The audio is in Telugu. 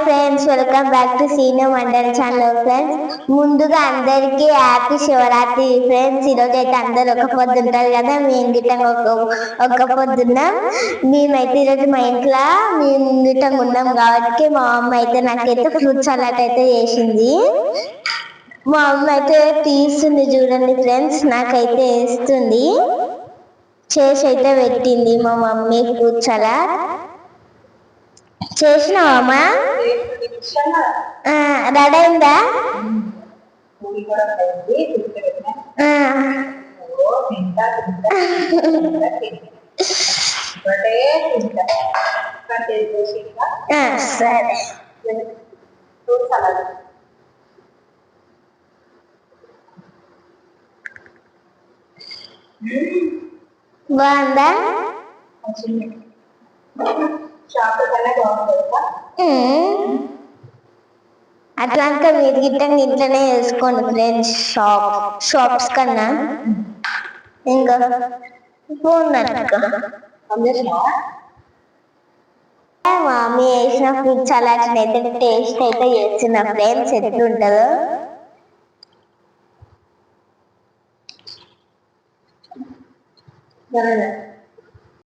Friends, welcome back to Seenu Mandal channel. Friends, ముందుగా అందరికీ హ్యాపీ శివరాత్రి ఫ్రెండ్స్. ఈరోజు అయితే అందరు ఒక పొద్దు ఉంటారు కదా, మేము గిట్టంగా ఒక పొద్దున్నాం. మేమైతే ఈరోజు మా ఇంట్లో మేము గిట్టంగా ఉన్నాం కాబట్టి మా అమ్మ అయితే నాకైతే ఫ్రూట్ సలాడ్ అయితే చేసింది. మా అమ్మ అయితే తీస్తుంది చూడండి ఫ్రెండ్స్, నాకైతే వేస్తుంది, చేసి అయితే పెట్టింది మా మమ్మీ ఫ్రూట్ సలాడ్. చేసినావమ్మా? రెడీ అయిందా? సరే. బాగుందా? అట్లా మీరు గిట్టంగా ఇంట్లోనే వేసుకోండి ఫ్రెండ్స్, షాప్స్ కన్నా. ఇంకా మమ్మీ వేసిన ఫ్రూట్ సలాడ్ అయితే టేస్ట్ అయితే చేస్తున్నా ఫ్రెండ్స్, ఎట్లుంటుందో.